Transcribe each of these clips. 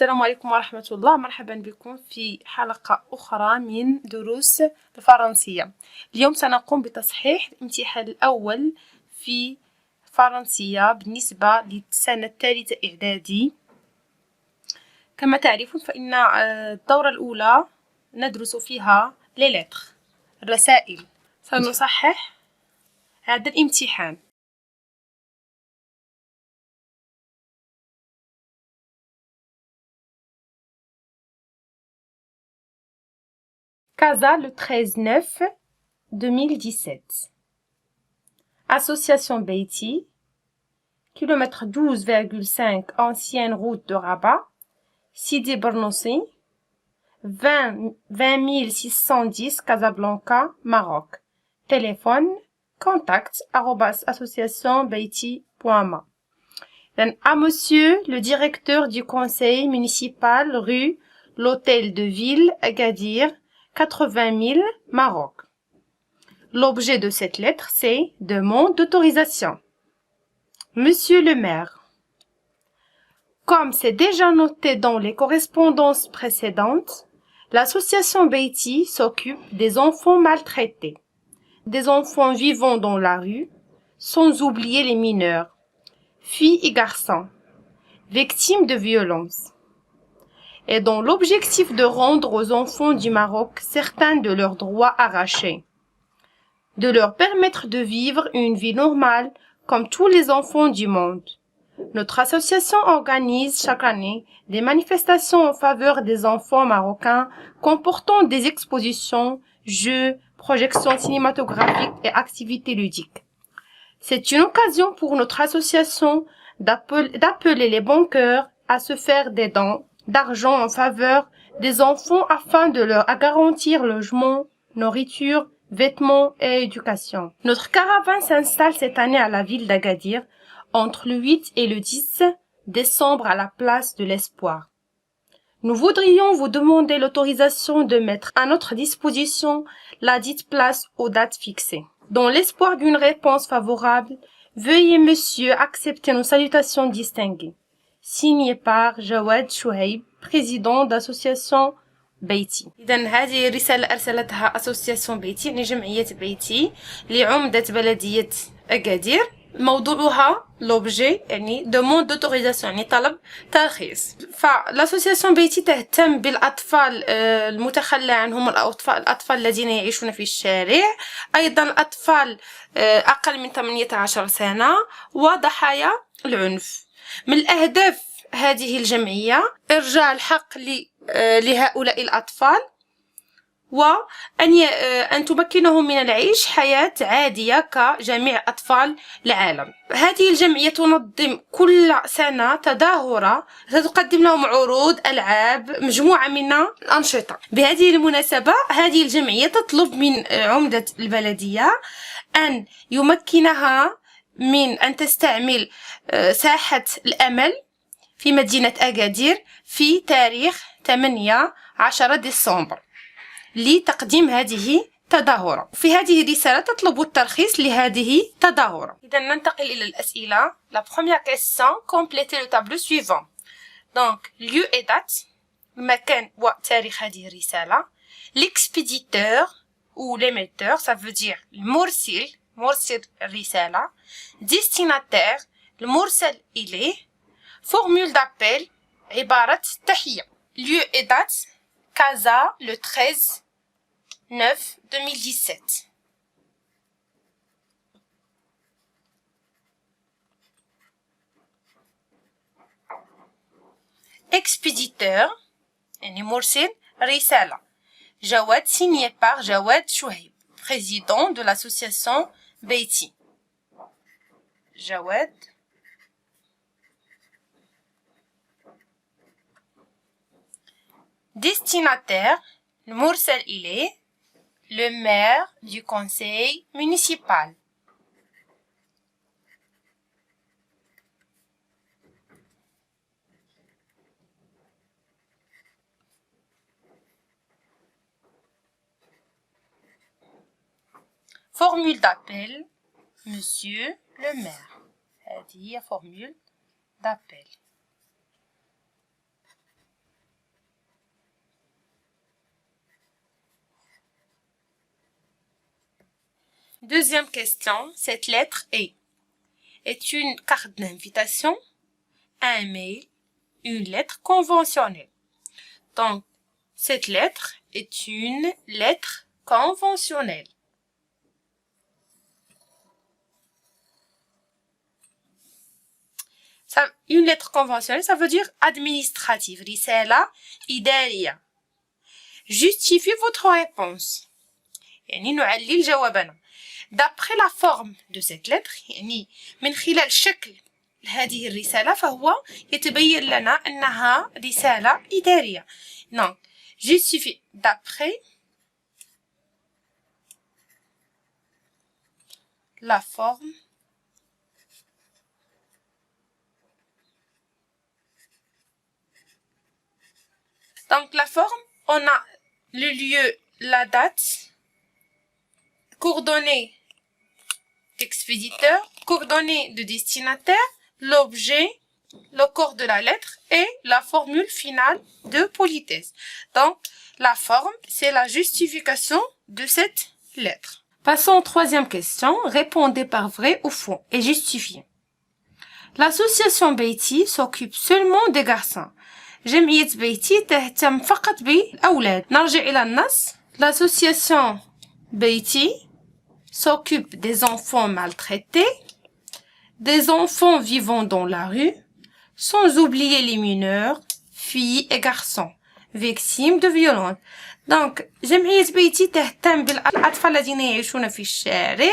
السلام عليكم ورحمة الله. مرحبا بكم في حلقة أخرى من دروس الفرنسية. اليوم سنقوم بتصحيح الامتحان الأول في فرنسية بالنسبة للسنة الثالثة إعدادي. كما تعرفون فإن الدورة الأولى ندرس فيها الرسائل. سنصحح هذا الامتحان. Casa le 13/9/2017. Association Beatty, kilomètre 12,5 ancienne route de Rabat, Sidi Bernoussi, 20 610 Casablanca, Maroc. Téléphone, contact @associationbeatty.ma. À monsieur le directeur du conseil municipal rue l'Hôtel de Ville, Agadir, 80 000, Maroc. L'objet de cette lettre, c'est demande d'autorisation. Monsieur le maire, comme c'est déjà noté dans les correspondances précédentes, l'association Beatty s'occupe des enfants maltraités, des enfants vivant dans la rue, sans oublier les mineurs, filles et garçons, victimes de violences. Et dans l'objectif de rendre aux enfants du Maroc certains de leurs droits arrachés, de leur permettre de vivre une vie normale comme tous les enfants du monde. Notre association organise chaque année des manifestations en faveur des enfants marocains comportant des expositions, jeux, projections cinématographiques et activités ludiques. C'est une occasion pour notre association d'appeler les bons cœurs à se faire des dons d'argent en faveur des enfants afin de leur garantir logement, nourriture, vêtements et éducation. Notre caravane s'installe cette année à la ville d'Agadir entre le 8 et le 10 décembre à la place de l'Espoir. Nous voudrions vous demander l'autorisation de mettre à notre disposition la dite place aux dates fixées. Dans l'espoir d'une réponse favorable, veuillez monsieur accepter nos salutations distinguées. Signé par جواد شهيب, président d'association بيتي. إذن هذه رسالة أرسلتها أسوسياسيون بيتي، يعني جمعية بيتي لعمدة بلدية أكادير. موضوعها لوبجي يعني دوموند دوتوريزاسيون، يعني طلب ترخيص. فالأسوسياسيون بيتي تهتم بالأطفال المتخلى عنهم، الأطفال الذين يعيشون في الشارع، أيضا الأطفال أقل من 18 سنة وضحايا العنف. من الأهداف هذه الجمعية إرجاع الحق لهؤلاء الأطفال، وأن تمكنهم من العيش حياة عادية كجميع أطفال العالم. هذه الجمعية تنظم كل سنة تظاهرة تقدم لهم عروض، ألعاب، مجموعة من الأنشطة. بهذه المناسبة هذه الجمعية تطلب من عمدة البلدية أن يمكنها من أن تستعمل ساحة الأمل في مدينة أكادير في تاريخ 18 ديسمبر لتقديم هذه التظاهرة. في هذه الرسالة تطلب الترخيص لهذه التظاهرة. إذا ننتقل إلى الأسئلة. La première question, complétez le tableau suivant. Donc, lieu et date, المكان وتاريخ هذه الرسالة. L'expéditeur ou l'émetteur, ça veut dire المرسل الرسالة. Destinataire, المرسل إليه. Formule d'appel, عبارة تحية. Lieu et date, Casa le 13/9/2017. Expéditeur, يعني مرسل رسالة. جواد signé par جواد شهيب, président de l'association Beitty. جواد. Destinataire, المرسل إليه, le maire du conseil municipal. Formule d'appel, monsieur le maire. هذه هي formule d'appel. Deuxième question, cette lettre est une carte d'invitation, un mail, une lettre conventionnelle. Donc, cette lettre est une lettre conventionnelle. Une lettre conventionnelle, ça veut dire administrative. رسالة إدارية. Justifiez votre réponse. يعني نعلل جوابنا. D'après la forme de cette lettre, يعني من خلال شكل هذه الرسالة فهو يتبين لنا أنها رسالة إدارية. Donc, justifie d'après la forme Donc, la forme, on a le lieu, la date, coordonnées d'expéditeur, coordonnées de destinataire, l'objet, le corps de la lettre et la formule finale de politesse. Donc, la forme, c'est la justification de cette lettre. Passons aux troisième question. Répondez par vrai ou faux et justifiez. L'association Beiti s'occupe seulement des garçons. جمعية بيتي تهتم فقط بالأولاد. نرجع إلى النص. L'association Beiti s'occupe des enfants maltraités, des enfants vivant dans la rue, sans oublier les mineurs, filles et garçons, victimes de violences. Donc, جمعية بيتي تهتم بالأطفال الذين يعيشون في الشارع،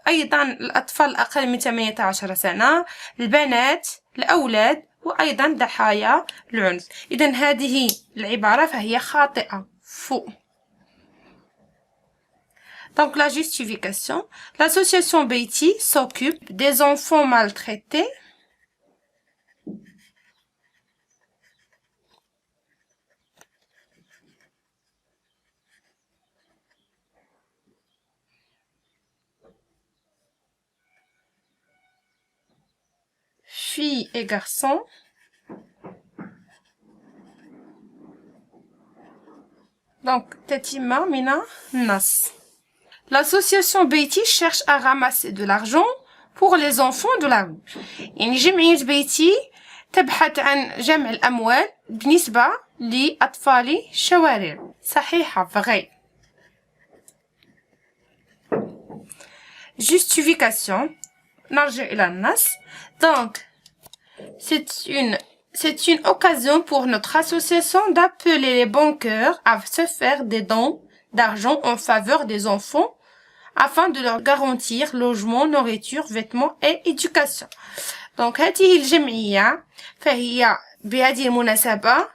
أيضا الأطفال الأقل من 18 سنة، البنات، الأولاد، وأيضا ضحايا العنف. إذن هذه العبارة فهي خاطئة. faux. Donc la justification. L'association Beiti s'occupe des enfants maltraités. Filles et garçons. Donc, Tetima, Mina, Nas. L'association Beiti cherche à ramasser de l'argent pour les enfants de la rue. يعني جمعية بيتي تبحث عن جمع الأموال بالنسبة لأطفال الشوارع. صحيحة vrai. Justification. نرجع إلى النص. Donc, c'est une occasion pour notre association d'appeler les banqueurs à se faire des dons d'argent en faveur des enfants afin de leur garantir logement, nourriture, vêtements et éducation. Donc, هذه الجمعية فهي بهذه المناسبة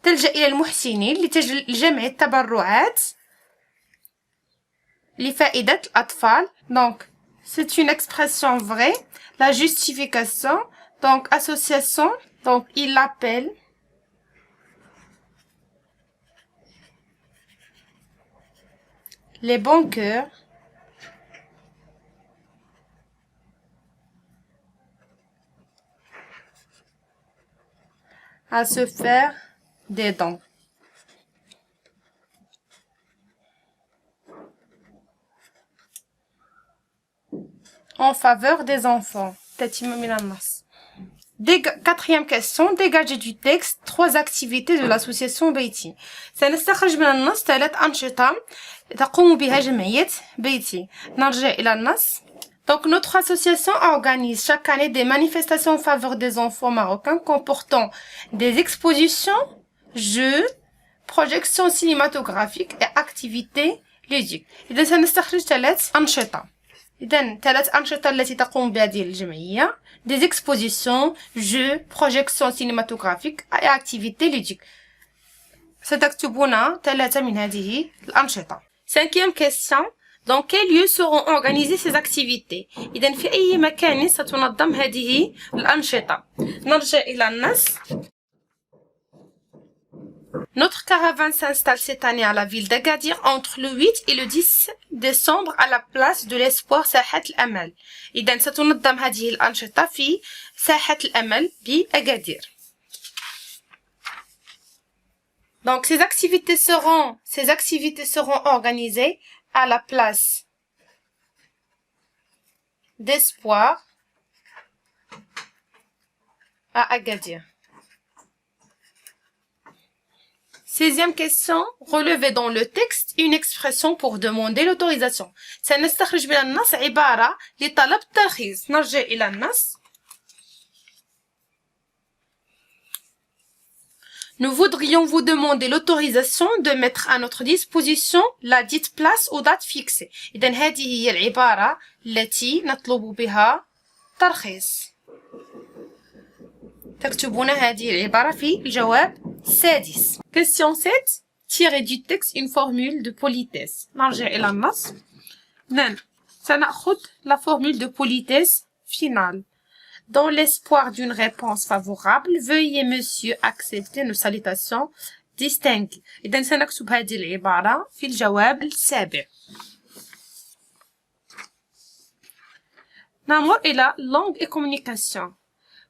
تلجأ إلى المحسنين لجمع التبرعات لفائدة الأطفال. Donc, c'est une expression vraie. La justification, donc association, donc il l'appelle les banqueurs à se faire des dons. En faveur des enfants. Quatrième question, dégagez du texte 3 activités de l'association بيتي. سنستخرج من النص 3 أنشطة تقوم بها جمعية بيتي. نرجع إلى النص. Donc, notre association organise chaque année des manifestations en faveur des enfants marocains comportant des expositions, jeux, projections cinématographiques et activités ludiques. إذا سنستخرج 3 أنشطة. إذن 3 أنشطة التي تقوم بهذه الجمعية des expositions, jeux, projections cinématographiques et activités ludiques. ستكتبون 3 من هذه الأنشطة. Cinquième question. Dans quel lieu seront organisées ces activités؟ إذن في أي مكان ستنظم هذه الأنشطة؟ نرجع إلى النص. Notre caravane s'installe cette année à la ville d'Agadir entre le 8 et le 10 décembre à la place de l'espoir ساحة الأمل. إذن ستنظم هذه الأنشطة في ساحة الأمل بأغادير. Donc ces activités seront organisées à la place d'espoir à Agadir. 16e question, relevez dans le texte une expression pour demander l'autorisation. سنستخرج من النص عبارة لطلب الترخيص. نرجع إلى النص. Nous voudrions vous demander l'autorisation de mettre à notre disposition la dite place ou date fixée. إذن هذه هي العبارة التي نطلب بها ترخيص. تكتبون هذه العبارة في الجواب السادس. Question 7. Tirez du texte une formule de politesse. نرجع إلى النص. سنأخذ la formule de politesse finale. Dans l'espoir d'une réponse favorable, veuillez monsieur accepter nos salutations distinguées. إذن سنكتب هذه العبارة في الجواب السابع. نمر إلى langue et communication.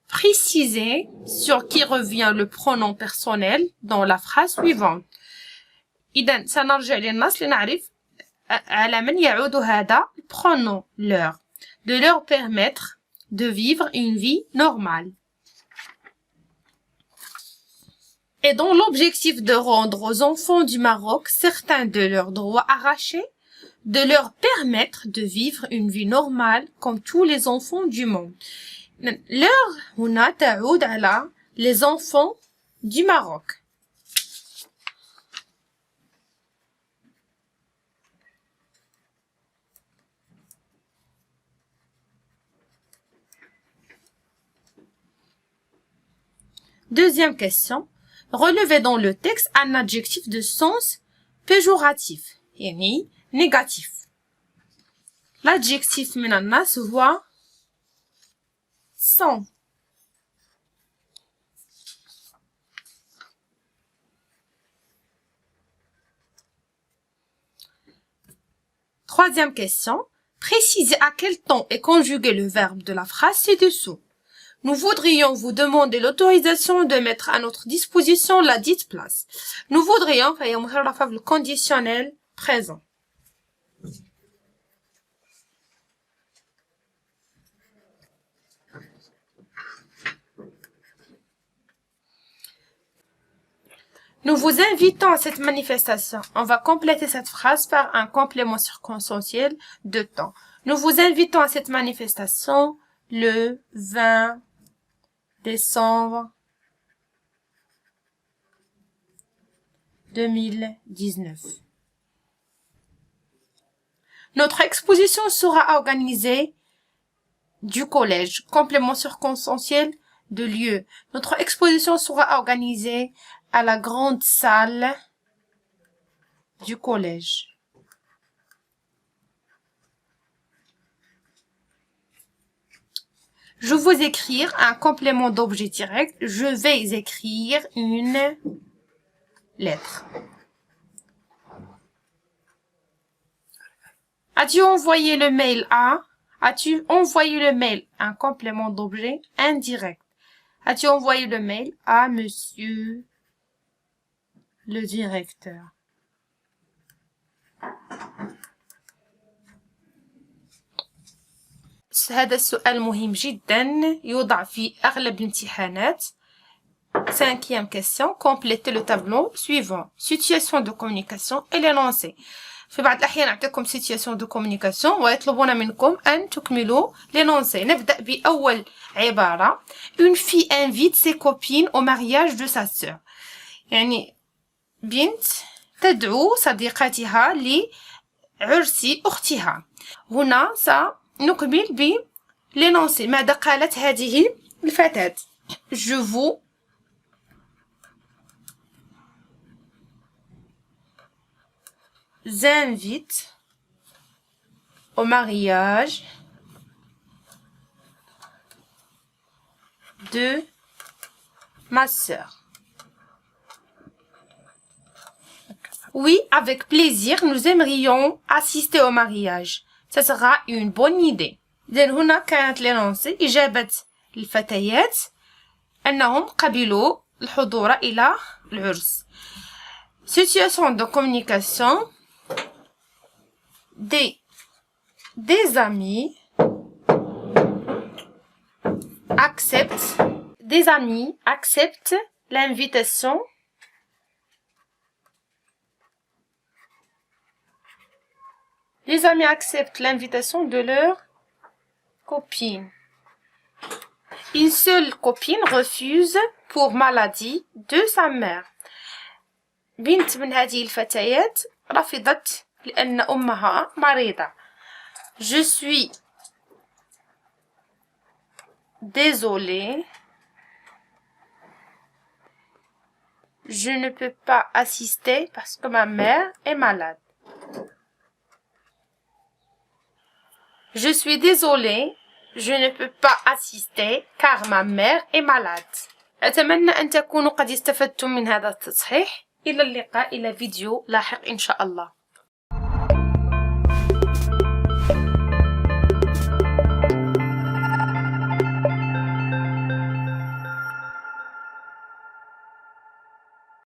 Précisez sur qui revient le pronom personnel dans la phrase suivante. إذن سنرجع للنص لنعرف على من يعود هذا pronom leur. De leur permettre de vivre une vie normale. Et dans l'objectif de rendre aux enfants du Maroc certains de leurs droits arrachés, de leur permettre de vivre une vie normale comme tous les enfants du monde. Leur هنا تعود على les enfants du Maroc. Deuxième question. Relevez dans le texte un adjectif de sens péjoratif, يعني négatif. L'adjectif من الناس هو sans. Troisième question. Précisez à quel temps est conjugué le verbe de la phrase ci-dessous. Nous voudrions vous demander l'autorisation de mettre à notre disposition la dite place. Nous voudrions فهي مشرفة بالconditionnel présent. Nous vous invitons à cette manifestation. On va compléter cette phrase par un complément circonstanciel de temps. Nous vous invitons à cette manifestation le 20 décembre 2019. Notre exposition sera organisée du collège. Complément circonstanciel de lieu. Notre exposition sera organisée à la grande salle du collège. Je vais écrire un complément d'objet direct. Je vais écrire une lettre. As-tu envoyé le mail à? As-tu envoyé le mail? Un complément d'objet indirect. As-tu envoyé le mail à monsieur le directeur? هذا السؤال مهم جدا يوضع في أغلب الامتحانات. 5e question. Complétez le tableau suivant. Situation de communication et l'énoncé. في بعض الأحيان أعطيكم situation de communication ويطلبون منكم أن تكملوا l'énoncé. نبدأ بأول عبارة. Une fille invite ses copines au mariage de sa sœur. يعني بنت تدعو صديقاتها لعرس أختها. هنا نكمل ب l'énoncé. ماذا قالت هذه الفتاة؟ Je vous invite au mariage de ma sœur. Oui, avec plaisir, nous aimerions assister au mariage. Ça sera une bonne idée. إذن هنا كانت l'énoncé إجابة الفتيات أنهم قبلوا الحضور إلى العرس. Situation de communication. Des amis acceptent, des amis acceptent l'invitation les amis acceptent l'invitation de leur copine. Une seule copine refuse pour maladie de sa mère. بنت من هذه الفتيات رفضت لأن أمها مريضة. Je suis désolée. Je ne peux pas assister parce que ma mère est malade. Je suis désolée. Je ne peux pas assister car ma mère est malade. أتمنى أن تكونوا قد استفدتم من هذا التصحيح. إلى اللقاء إلى فيديو لاحق إن شاء الله.